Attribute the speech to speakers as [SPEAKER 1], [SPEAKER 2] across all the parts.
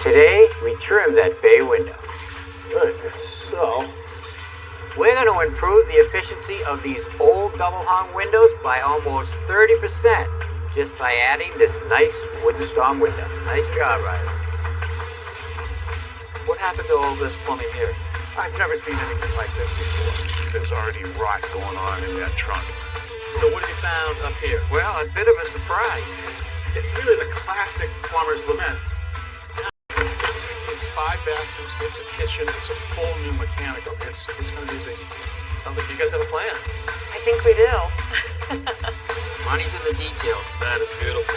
[SPEAKER 1] Today, we trim that bay window.
[SPEAKER 2] Good. So,
[SPEAKER 1] We're going to improve the efficiency of these old double-hung windows by almost 30% just by adding this nice wooden storm window. Nice job, Riley.
[SPEAKER 3] What happened to all this plumbing here?
[SPEAKER 4] I've never seen anything like this before. There's already rot going on in that trunk.
[SPEAKER 3] So what have you found up here?
[SPEAKER 1] Well, a bit of a surprise.
[SPEAKER 4] It's really the classic plumber's lament. It's 5 bathrooms, it's a kitchen, it's a full new mechanical. It's going to be big.
[SPEAKER 3] Sounds like you guys have a plan.
[SPEAKER 5] I think we do.
[SPEAKER 1] Money's in the details.
[SPEAKER 3] That is beautiful.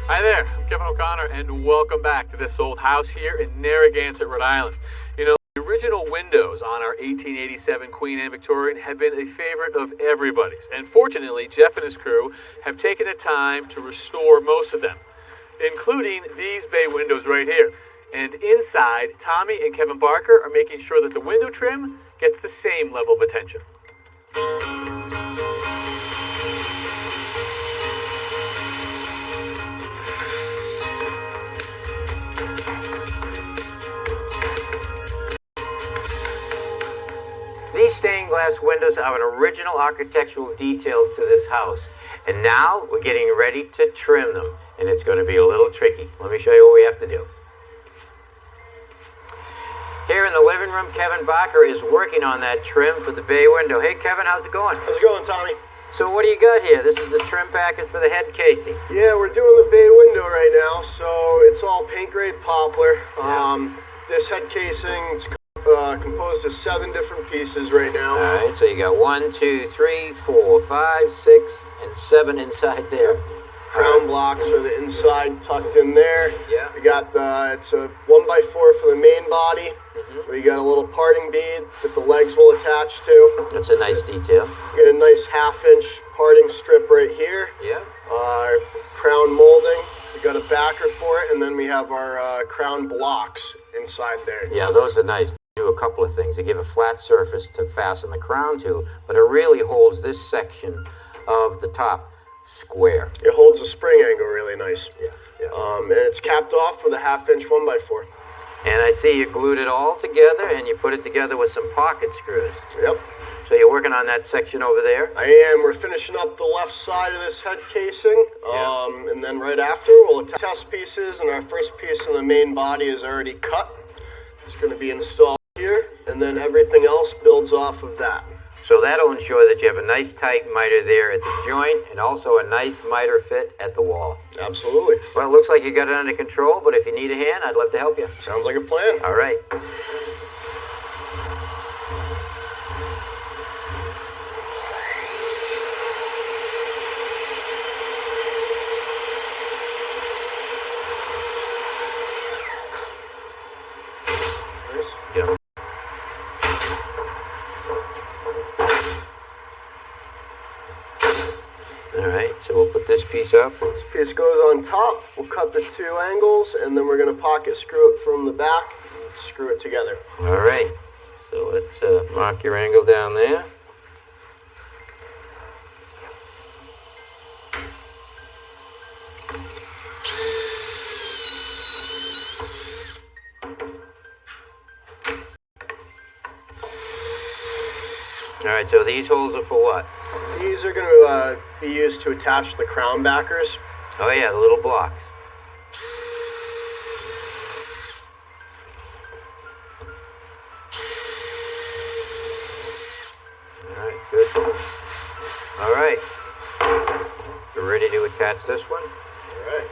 [SPEAKER 3] Hi there, I'm Kevin O'Connor, and welcome back to this old house here in Narragansett, Rhode Island. You know, the original windows on our 1887 Queen Anne Victorian have been a favorite of everybody's, and fortunately, Jeff and his crew have taken the time to restore most of them, including these bay windows right here. And inside, Tommy and Kevin Barker are making sure that the window trim gets the same level of attention.
[SPEAKER 1] These stained glass windows have an original architectural details to this house. And now we're getting ready to trim them. And it's going to be a little tricky. Let me show you what we have to do. Here in the living room, Kevin Barker is working on that trim for the bay window. Hey Kevin, how's it going?
[SPEAKER 2] how's it going, Tommy?
[SPEAKER 1] So what do you got here? This is the trim package for the head casing.
[SPEAKER 2] Yeah, we're doing the bay window right now, so it's all paint grade poplar. This head casing, it's composed of 7 different pieces right now.
[SPEAKER 1] All right, so you got 1, 2, 3, 4, 5, 6, and 7 inside there.
[SPEAKER 2] Crown blocks are the inside tucked in there.
[SPEAKER 1] Yeah.
[SPEAKER 2] We got it's a 1x4 for the main body. We got a little parting bead that the legs will attach to.
[SPEAKER 1] That's a nice detail.
[SPEAKER 2] We get a nice 1/2-inch parting strip right here.
[SPEAKER 1] Yeah.
[SPEAKER 2] Our crown molding. We got a backer for it, and then we have our crown blocks inside there.
[SPEAKER 1] Yeah, those are nice. They do a couple of things. They give a flat surface to fasten the crown to, but it really holds this section of the top square.
[SPEAKER 2] It holds the spring angle really nice.
[SPEAKER 1] Yeah.
[SPEAKER 2] And it's capped off with a 1/2-inch 1x4.
[SPEAKER 1] And I see you glued it all together, and you put it together with some pocket screws.
[SPEAKER 2] Yep.
[SPEAKER 1] So you're working on that section over there?
[SPEAKER 2] I am. We're finishing up the left side of this head casing.
[SPEAKER 1] Yeah.
[SPEAKER 2] And then right after, we'll attach test pieces, and our first piece in the main body is already cut. It's going to be installed here, and then everything else builds off of that.
[SPEAKER 1] So that'll ensure that you have a nice tight miter there at the joint, and also a nice miter fit at the wall.
[SPEAKER 2] Absolutely.
[SPEAKER 1] Well, it looks like you got it under control, but if you need a hand, I'd love to help you.
[SPEAKER 2] Sounds like a plan.
[SPEAKER 1] All right. Get 'em. Alright, so we'll put this piece up.
[SPEAKER 2] This piece goes on top. We'll cut the 2 angles, and then we're going to pocket screw it from the back and screw it together.
[SPEAKER 1] Alright, so let's mark your angle down there. Alright, so these holes are for what?
[SPEAKER 2] These are going to be used to attach the crown backers.
[SPEAKER 1] Oh yeah, the little blocks. Alright, good. Alright. You're ready to attach this one?
[SPEAKER 2] All right.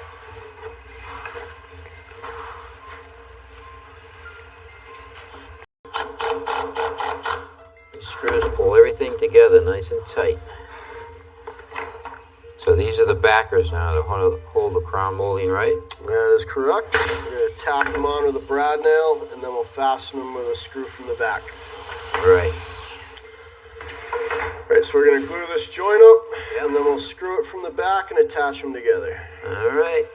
[SPEAKER 1] These screws pull everything together nice and tight. So these are the backers now that hold the crown molding, right?
[SPEAKER 2] That is correct. We're going to tack them onto the brad nail, and then we'll fasten them with a screw from the back.
[SPEAKER 1] Right.
[SPEAKER 2] Right, so we're going to glue this joint up, and then we'll screw it from the back and attach them together.
[SPEAKER 1] All right.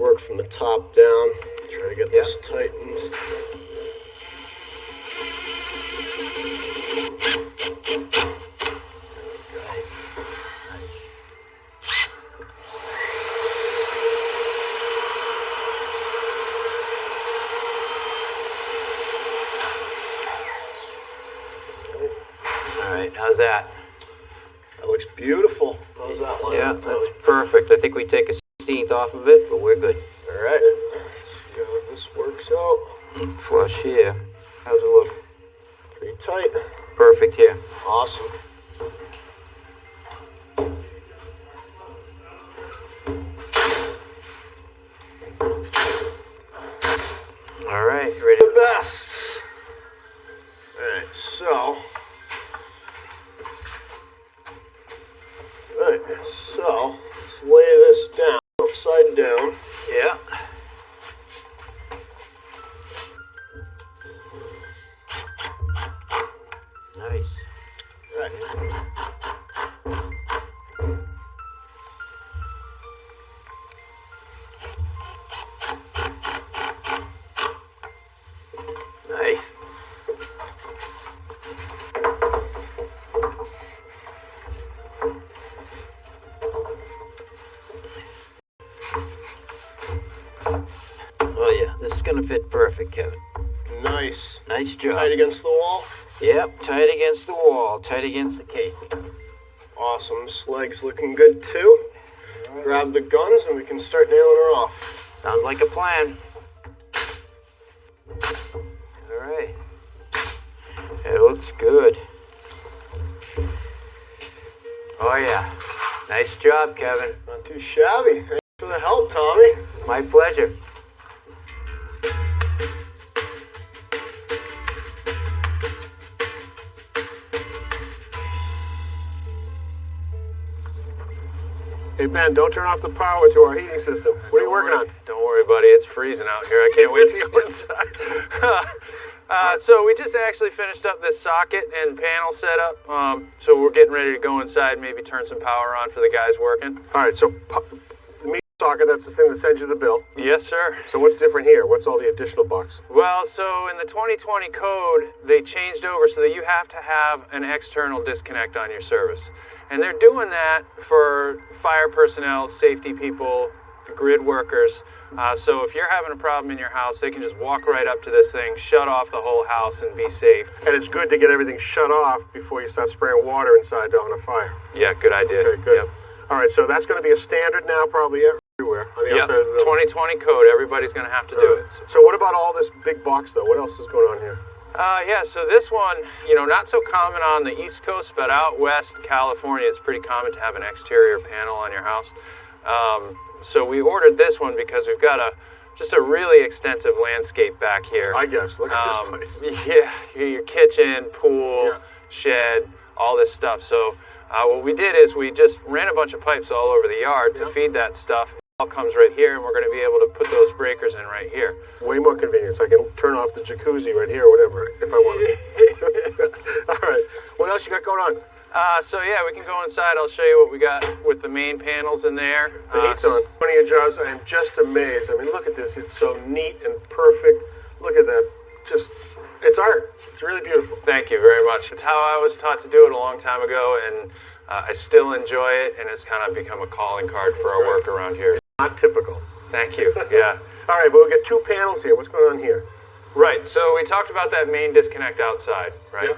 [SPEAKER 2] work from the top down. Try to get this tightened.
[SPEAKER 1] All right, how's that?
[SPEAKER 2] That looks beautiful. How's that line?
[SPEAKER 1] Yeah, that's perfect. I think we take a 16th off of it, but we're good.
[SPEAKER 2] All right. See how this works out.
[SPEAKER 1] Flush here. How's it look?
[SPEAKER 2] Pretty tight.
[SPEAKER 1] Perfect here.
[SPEAKER 2] Awesome.
[SPEAKER 1] All right, ready?
[SPEAKER 2] The best. All right, so. Let's lay this down, upside down.
[SPEAKER 1] Yeah. Nice.
[SPEAKER 2] Right.
[SPEAKER 1] Nice. Oh yeah, this is gonna fit perfect, Kevin.
[SPEAKER 2] Nice.
[SPEAKER 1] Nice job.
[SPEAKER 2] Tight against the wall.
[SPEAKER 1] Yep, tight against the wall, tight against the casing.
[SPEAKER 2] Awesome. This leg's looking good too. Grab the guns and we can start nailing her off.
[SPEAKER 1] Sounds like a plan. All right. It looks good. Oh yeah. Nice job, Kevin.
[SPEAKER 2] Not too shabby. Thanks for the help, Tommy.
[SPEAKER 1] My pleasure.
[SPEAKER 2] Hey Ben, don't turn off the power to our heating system. What are you working on?
[SPEAKER 3] Don't worry, buddy. It's freezing out here. I can't wait to go inside. So we just actually finished up this socket and panel setup. So we're getting ready to go inside, maybe turn some power on for the guys working.
[SPEAKER 2] All right, so the meat socket, that's the thing that sends you the bill.
[SPEAKER 3] Yes, sir.
[SPEAKER 2] So what's different here? What's all the additional bucks?
[SPEAKER 3] Well, so in the 2020 code, they changed over so that you have to have an external disconnect on your service. And they're doing that for fire personnel, safety people, the grid workers. So if you're having a problem in your house, they can just walk right up to this thing, shut off the whole house, and be safe.
[SPEAKER 2] And it's good to get everything shut off before you start spraying water inside on a fire.
[SPEAKER 3] Yeah, good idea.
[SPEAKER 2] Okay, good.
[SPEAKER 3] Yep.
[SPEAKER 2] All right, so that's going to be a standard now probably everywhere on the
[SPEAKER 3] Yep.
[SPEAKER 2] outside of the building.
[SPEAKER 3] 2020 code, everybody's going to have to do it.
[SPEAKER 2] So what about all this big box though? What else is going on here?
[SPEAKER 3] Yeah, so this one, not so common on the East Coast, but out west, California, it's pretty common to have an exterior panel on your house. So we ordered this one because we've got just a really extensive landscape back here.
[SPEAKER 2] I guess. Look at this place.
[SPEAKER 3] Yeah, your kitchen, pool, shed, all this stuff. So what we did is we just ran a bunch of pipes all over the yard to feed that stuff. It all comes right here, and we're going to be able to put those breakers in right here.
[SPEAKER 2] Way more convenience. I can turn off the jacuzzi right here or whatever if I want. All right. What else you got going on?
[SPEAKER 3] So yeah, we can go inside. I'll show you what we got with the main panels in there.
[SPEAKER 2] The heat's on. One of your jobs, I am just amazed. I mean, look at this. It's so neat and perfect. Look at that. It's art. It's really beautiful.
[SPEAKER 3] Thank you very much. It's how I was taught to do it a long time ago, and I still enjoy it, and it's kind of become a calling card for our work around here.
[SPEAKER 2] Not typical.
[SPEAKER 3] Thank you. Yeah.
[SPEAKER 2] All right, but we got two panels here. What's going on here?
[SPEAKER 3] Right. So we talked about that main disconnect outside, right?
[SPEAKER 2] Yeah.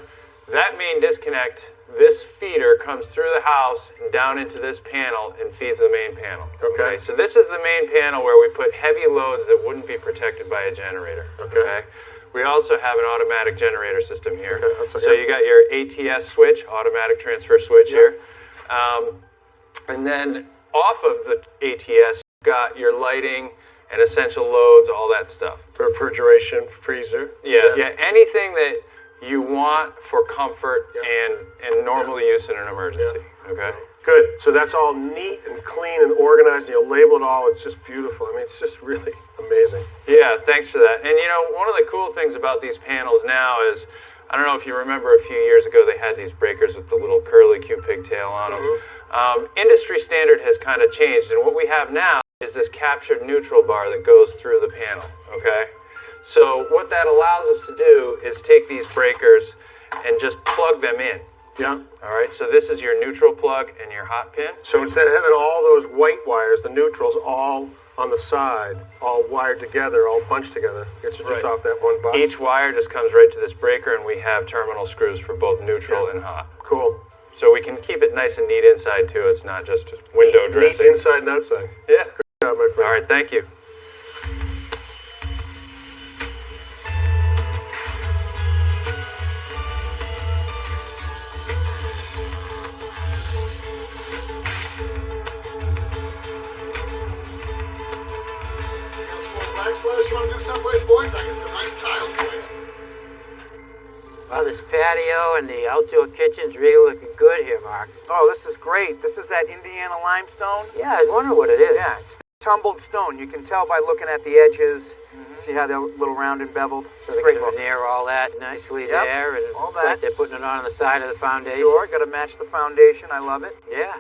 [SPEAKER 3] That main disconnect, this feeder comes through the house and down into this panel and feeds the main panel.
[SPEAKER 2] Okay.
[SPEAKER 3] So this is the main panel where we put heavy loads that wouldn't be protected by a generator.
[SPEAKER 2] Okay.
[SPEAKER 3] We also have an automatic generator system here.
[SPEAKER 2] Okay,
[SPEAKER 3] so you got your ATS switch, automatic transfer switch here. And then off of the ATS, you've got your lighting and essential loads, all that stuff.
[SPEAKER 2] Refrigeration, freezer.
[SPEAKER 3] Yeah, anything that you want for comfort and normal use in an emergency. Okay.
[SPEAKER 2] Good. So that's all neat and clean and organized, and you label it all. It's just beautiful. I mean, it's just really amazing.
[SPEAKER 3] Yeah, thanks for that. And one of the cool things about these panels now is, I don't know if you remember a few years ago, they had these breakers with the little curly Q pigtail on them. Industry standard has kind of changed, and what we have now is this captured neutral bar that goes through the panel, okay? So what that allows us to do is take these breakers and just plug them in.
[SPEAKER 2] Yeah.
[SPEAKER 3] All right, so this is your neutral plug and your hot pin.
[SPEAKER 2] So instead of having all those white wires, the neutrals all on the side, all wired together, all bunched together, gets you just
[SPEAKER 3] Right.
[SPEAKER 2] off that one bus.
[SPEAKER 3] Each wire just comes right to this breaker, and we have terminal screws for both neutral and hot.
[SPEAKER 2] Cool.
[SPEAKER 3] So we can keep it nice and neat inside too. It's not just window
[SPEAKER 2] Neat
[SPEAKER 3] dressing.
[SPEAKER 2] inside and outside.
[SPEAKER 3] Yeah.
[SPEAKER 2] Good job, my friend.
[SPEAKER 3] All right, thank you.
[SPEAKER 1] Well, this patio and the outdoor kitchen's really looking good here, Mark.
[SPEAKER 6] Oh, this is great. This is that Indiana limestone?
[SPEAKER 1] Yeah, I was wondering what it is.
[SPEAKER 6] Yeah, it's tumbled stone. You can tell by looking at the edges. See how they're a little round and beveled?
[SPEAKER 1] So
[SPEAKER 6] It's
[SPEAKER 1] they're
[SPEAKER 6] great
[SPEAKER 1] going to
[SPEAKER 6] look.
[SPEAKER 1] veneer all that nicely
[SPEAKER 6] Yep,
[SPEAKER 1] there, and
[SPEAKER 6] all
[SPEAKER 1] it's
[SPEAKER 6] that.
[SPEAKER 1] like they're putting it on the side of the foundation.
[SPEAKER 6] Sure, got to match the foundation. I love it.
[SPEAKER 1] Yeah.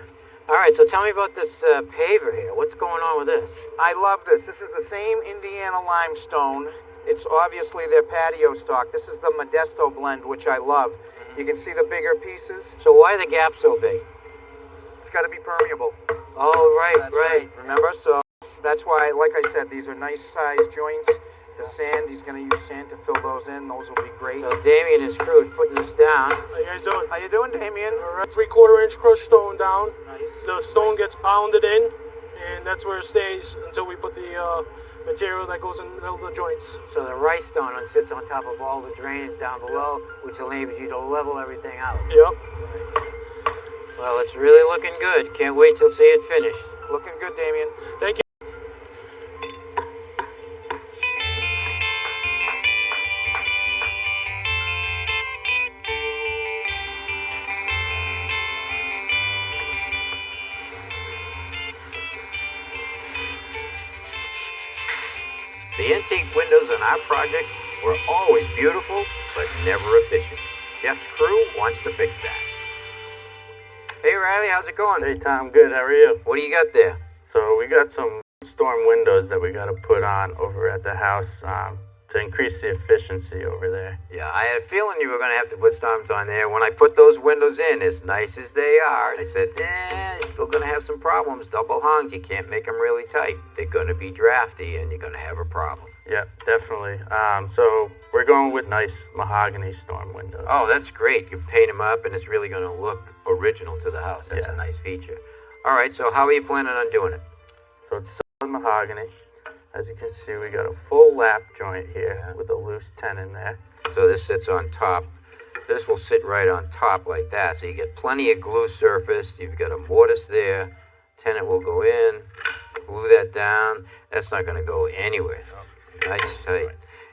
[SPEAKER 1] All right, so tell me about this paver here. What's going on with this?
[SPEAKER 6] I love this. This is the same Indiana limestone. It's obviously their patio stock. This is the Modesto blend, which I love. You can see the bigger pieces.
[SPEAKER 1] So why are the gaps so big?
[SPEAKER 6] It's got to be permeable.
[SPEAKER 1] Oh, right,
[SPEAKER 6] That's
[SPEAKER 1] right.
[SPEAKER 6] Remember? So that's why, like I said, these are nice sized joints. The sand, he's going to use sand to fill those in. Those will be great.
[SPEAKER 1] So Damien and Scrooge putting this down.
[SPEAKER 7] How you guys doing?
[SPEAKER 6] How you doing, Damien?
[SPEAKER 7] All right, 3/4 inch crushed stone down.
[SPEAKER 6] Nice.
[SPEAKER 7] The stone gets pounded in, and that's where it stays until we put the material that goes in the middle of the joints.
[SPEAKER 1] So the rice stone sits on top of all the drainage down below, which enables you to level everything out.
[SPEAKER 7] Yep.
[SPEAKER 1] Well, it's really looking good. Can't wait till see it finished.
[SPEAKER 6] Looking good, Damien.
[SPEAKER 7] Thank you.
[SPEAKER 1] The intake windows on our project were always beautiful, but never efficient. Jeff's crew wants to fix that. Hey Riley, how's it going?
[SPEAKER 8] Hey Tom, good. How are you?
[SPEAKER 1] What do you got there?
[SPEAKER 8] So we got some storm windows that we got to put on over at the house to increase the efficiency over there.
[SPEAKER 1] Yeah, I had a feeling you were going to have to put storms on there. When I put those windows in, as nice as they are, I said, you're still going to have some problems. Double hungs, you can't make them really tight. They're going to be drafty, and you're going to have a problem.
[SPEAKER 8] Yep, definitely. So we're going with nice mahogany storm windows.
[SPEAKER 1] Oh, that's great. You paint them up, and it's really going to look original to the house. That's
[SPEAKER 8] Yeah.
[SPEAKER 1] a nice feature. All right, so how are you planning on doing it?
[SPEAKER 8] So it's solid mahogany. As you can see, we got a full lap joint here with a loose tenon there.
[SPEAKER 1] So this sits on top. This will sit right on top like that. So you get plenty of glue surface. You've got a mortise there. Tenon will go in. Glue that down. That's not going to go anywhere. Nice, tight.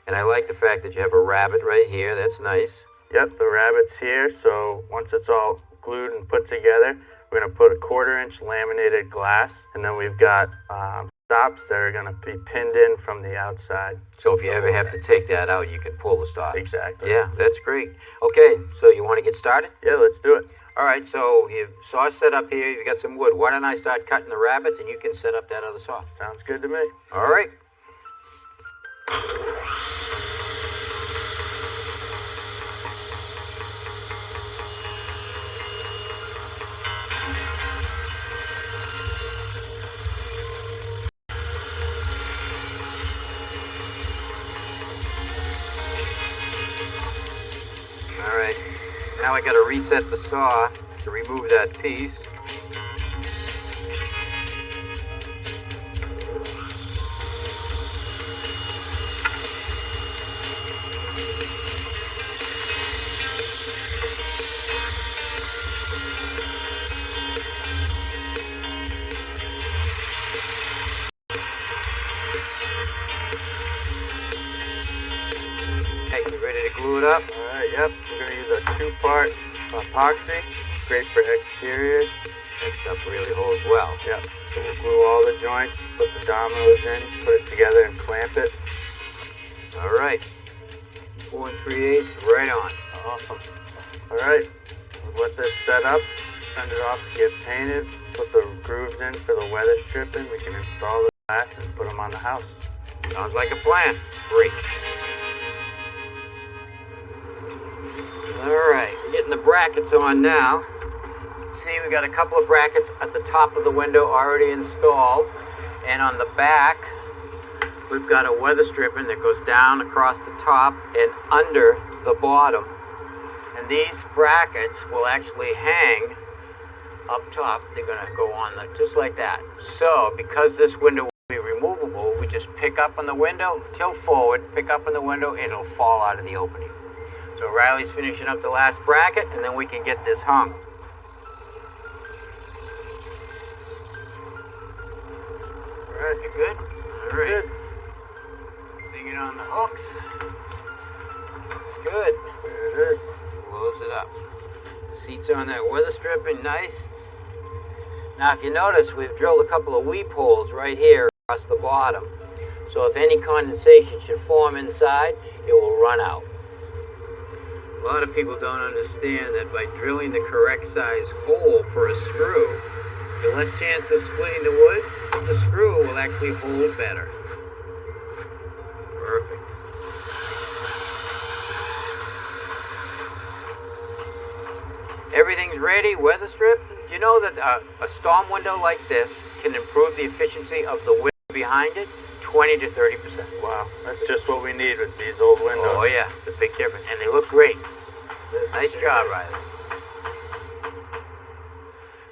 [SPEAKER 1] And I like the fact that you have a rabbet right here. That's nice.
[SPEAKER 8] Yep, the rabbet's here. So once it's all glued and put together, we're going to put a 1/4 inch laminated glass. And then we've got stops that are going to be pinned in from the outside.
[SPEAKER 1] So if you ever have to take that out, you can pull the stops.
[SPEAKER 8] Exactly.
[SPEAKER 1] Yeah, that's great. Okay, so you want to get started?
[SPEAKER 8] Yeah, let's do it.
[SPEAKER 1] All right, so you saw set up here. You've got some wood. Why don't I start cutting the rabbets and you can set up that other saw?
[SPEAKER 8] Sounds good to me.
[SPEAKER 1] All right. All right, now I got to reset the saw to remove that piece. Okay, you ready to glue it up?
[SPEAKER 8] All right, yep. We're going to use a 2-part epoxy. Great for exterior.
[SPEAKER 1] That stuff really holds well.
[SPEAKER 8] Yep. So we'll glue all the joints, put the dominoes in, put it together and clamp it.
[SPEAKER 1] All right. 4 3/8, right on.
[SPEAKER 8] Awesome. All right. We'll let this set up, send it off to get painted, put the grooves in for the weather stripping. We can install the glass and put them on the house.
[SPEAKER 1] Sounds like a plan. Great. All right, we're getting the brackets on now. See, we got a couple of brackets at the top of the window already installed. And on the back, we've got a weather stripping that goes down across the top and under the bottom. And these brackets will actually hang up top. They're going to go on just like that. So, because this window will be removable, we just pick up on the window, tilt forward, pick up on the window, and it'll fall out of the opening. So Riley's finishing up the last bracket, and then we can get this hung. All right, you good? All right. Good. Hang it on the hooks. Looks good. There it is. Close it up. Seats on that weather stripping, nice. Now, if you notice, we've drilled a couple of weep holes right here across the bottom. So if any condensation should form inside, it will run out. A lot of people don't understand that by drilling the correct size hole for a screw, the less chance of splitting the wood, the screw will actually hold better. Perfect. Everything's ready, weather strip. You know that a storm window like this can improve the efficiency of the window behind it 20 to 30%.
[SPEAKER 8] Wow, that's just what we need with these old windows.
[SPEAKER 1] Oh yeah, it's a big difference, and they look great. Nice job, Riley.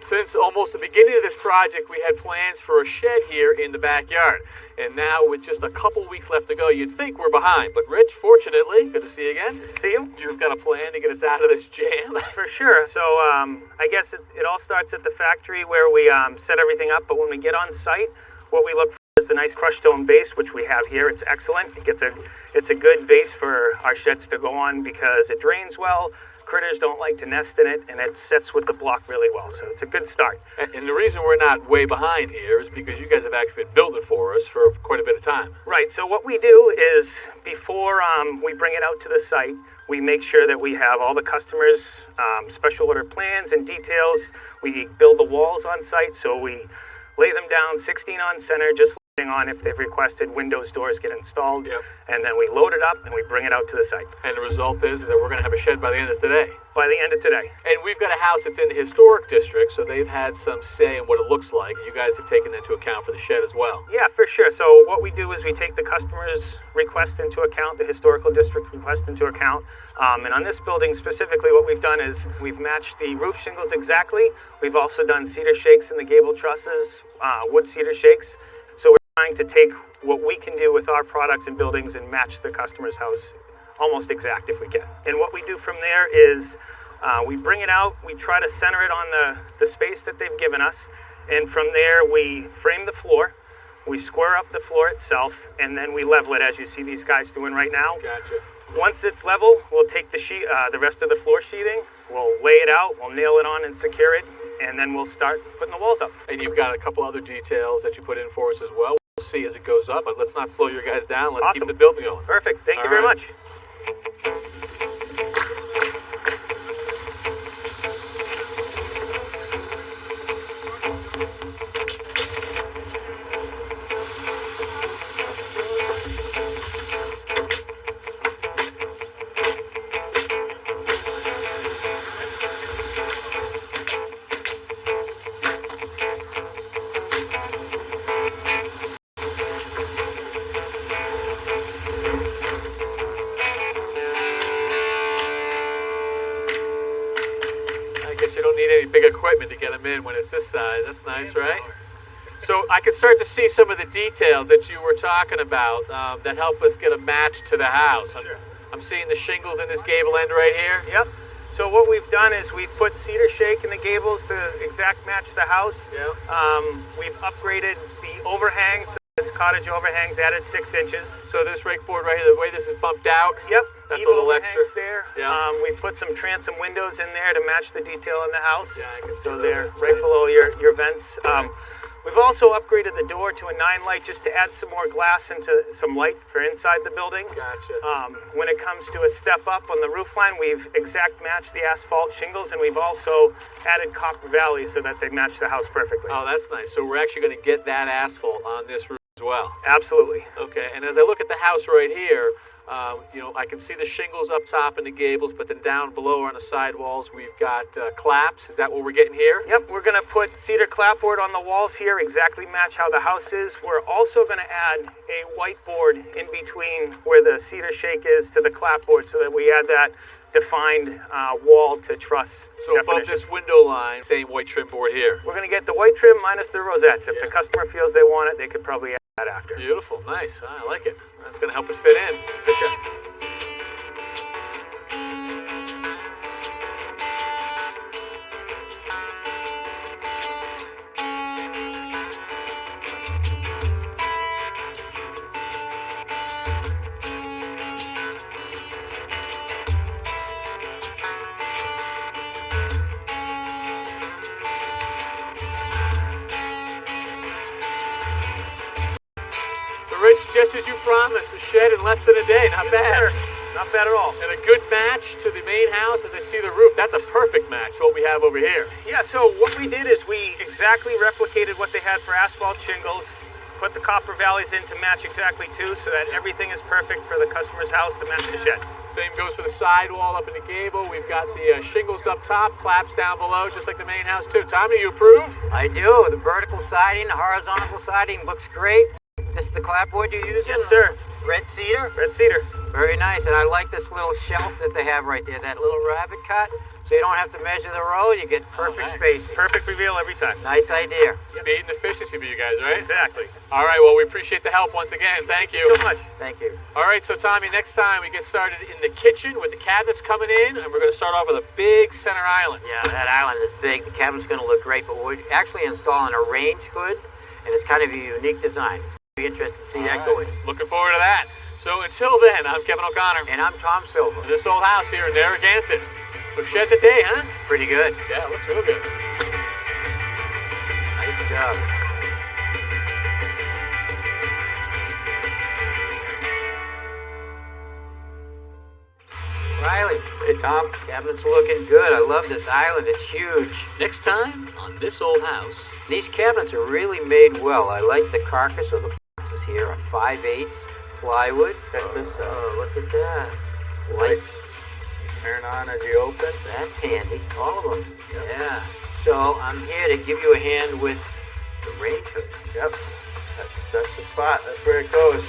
[SPEAKER 3] Since almost the beginning of this project, we had plans for a shed here in the backyard. And now, with just a couple weeks left to go, you'd think we're behind. But Rich, fortunately, good to see you again.
[SPEAKER 9] See you.
[SPEAKER 3] You've got a plan to get us out of this jam.
[SPEAKER 9] For sure. So I guess it all starts at the factory where we set everything up. But when we get on site, what we look for is the nice crushed stone base, which we have here. It's excellent. It's a good base for our sheds to go on because it drains well. Critters don't like to nest in it, and it sets with the block really well. So it's a good start.
[SPEAKER 3] And the reason we're not way behind here is because you guys have actually been building for us for quite a bit of time.
[SPEAKER 9] Right. So what we do is before we bring it out to the site, we make sure that we have all the customers' special order plans and details. We build the walls on site, so we lay them down 16 on center, just on if they've requested windows, doors get installed.
[SPEAKER 3] Yep.
[SPEAKER 9] And then we load it up and we bring it out to the site.
[SPEAKER 3] And the result is that we're going to have a shed by the end of today.
[SPEAKER 9] By the end of today.
[SPEAKER 3] And we've got a house that's in the historic district, so they've had some say in what it looks like. You guys have taken into account for the shed as well.
[SPEAKER 9] Yeah, for sure. So what we do is we take the customer's request into account, the historical district request into account. And on this building specifically, what we've done is we've matched the roof shingles exactly. We've also done cedar shakes in the gable trusses, wood cedar shakes. So we're trying to take what we can do with our products and buildings and match the customer's house almost exact if we can. And what we do from there is we bring it out, we try to center it on the space that they've given us, and from there we frame the floor, we square up the floor itself, and then we level it as you see these guys doing right now.
[SPEAKER 3] Gotcha.
[SPEAKER 9] Once it's level, we'll take the rest of the floor sheething, we'll lay it out, we'll nail it on and secure it, and then we'll start putting the walls up.
[SPEAKER 3] And you've got a couple other details that you put in for us as well. We'll see as it goes up, but let's not slow your guys down. Let's
[SPEAKER 9] Awesome.
[SPEAKER 3] keep the building going.
[SPEAKER 9] Perfect. Thank you very much.
[SPEAKER 3] Big equipment to get them in when it's this size. That's nice, right? So I can start to see some of the details that you were talking about that help us get a match to the house. I'm seeing the shingles in this gable end right here.
[SPEAKER 9] Yep. So what we've done is we've put cedar shake in the gables to exact match the house.
[SPEAKER 3] Yep.
[SPEAKER 9] We've upgraded the overhangs. It's cottage overhangs, added 6 inches.
[SPEAKER 3] So this rake board right here, the way this is bumped out.
[SPEAKER 9] Yep.
[SPEAKER 3] That's a little extra.
[SPEAKER 9] There.
[SPEAKER 3] Yeah.
[SPEAKER 9] We put some transom windows in there to match the detail in the house.
[SPEAKER 3] Yeah, I can see
[SPEAKER 9] so
[SPEAKER 3] that.
[SPEAKER 9] they're
[SPEAKER 3] That's
[SPEAKER 9] right
[SPEAKER 3] nice.
[SPEAKER 9] below your vents. We've also upgraded the door to a 9 light just to add some more glass into some light for inside the building.
[SPEAKER 3] Gotcha.
[SPEAKER 9] When it comes to a step up on the roof line, we've exact matched the asphalt shingles, and we've also added copper valley so that they match the house perfectly.
[SPEAKER 3] Oh, that's nice. So we're actually going to get that asphalt on this roof as well.
[SPEAKER 9] Absolutely.
[SPEAKER 3] Okay, and as I look at the house right here, I can see the shingles up top and the gables, but then down below on the side walls, we've got claps. Is that what we're getting here?
[SPEAKER 9] Yep, we're going to put cedar clapboard on the walls here, exactly match how the house is. We're also going to add a whiteboard in between where the cedar shake is to the clapboard so that we add that defined wall to truss.
[SPEAKER 3] So above this window line, same white trim board here.
[SPEAKER 9] We're going to get the white trim minus the rosettes. If the customer feels they want it, they could probably add that after.
[SPEAKER 3] Beautiful, nice. I like it. That's going to help it fit in. Picture. Rich, just as you promised, a shed in less than a day. Not bad.
[SPEAKER 9] Not bad at all.
[SPEAKER 3] And a good match to the main house as I see the roof. That's a perfect match, what we have over here.
[SPEAKER 9] Yeah, so what we did is we exactly replicated what they had for asphalt shingles, put the copper valleys in to match exactly too, so that everything is perfect for the customer's house to match the shed.
[SPEAKER 3] Same goes for the sidewall up in the gable. We've got the shingles up top, claps down below, just like the main house too. Tom, do you approve?
[SPEAKER 1] I do. The vertical siding, the horizontal siding looks great. This is the clapboard you're using?
[SPEAKER 9] Yes, sir.
[SPEAKER 1] Red cedar?
[SPEAKER 9] Red cedar.
[SPEAKER 1] Very nice. And I like this little shelf that they have right there, that little rabbit cut. So you don't have to measure the row, you get perfect spacing.
[SPEAKER 9] Perfect reveal every time.
[SPEAKER 1] Nice idea.
[SPEAKER 3] Speed and efficiency for you guys, right?
[SPEAKER 9] Exactly.
[SPEAKER 3] All right, well, we appreciate the help once again. Thank you.
[SPEAKER 9] So much.
[SPEAKER 1] Thank you.
[SPEAKER 3] All right, so Tommy, next time we get started in the kitchen with the cabinets coming in, and we're going to start off with a big center island.
[SPEAKER 1] Yeah, that island is big. The cabinet's going to look great, but we're actually installing a range hood, and it's kind of a unique design. Be interested to see that going.
[SPEAKER 3] Looking forward to that. So until then, I'm Kevin O'Connor.
[SPEAKER 1] And I'm Tom Silver.
[SPEAKER 3] This old house here in Narragansett. So shed today, huh?
[SPEAKER 1] Pretty good.
[SPEAKER 3] Yeah, it looks real good.
[SPEAKER 1] Nice job. Riley.
[SPEAKER 8] Hey, Tom.
[SPEAKER 1] Cabinet's looking good. I love this island. It's huge.
[SPEAKER 3] Next time on This Old House.
[SPEAKER 1] These cabinets are really made well. I like the carcass of the boxes here, a 5/8 plywood.
[SPEAKER 8] Check this out.
[SPEAKER 1] Oh, look at that. Lights.
[SPEAKER 8] Turn on as you open.
[SPEAKER 1] That's handy. All of them. Yeah. So I'm here to give you a hand with the range hood.
[SPEAKER 8] Yep. That's the spot. That's where it goes.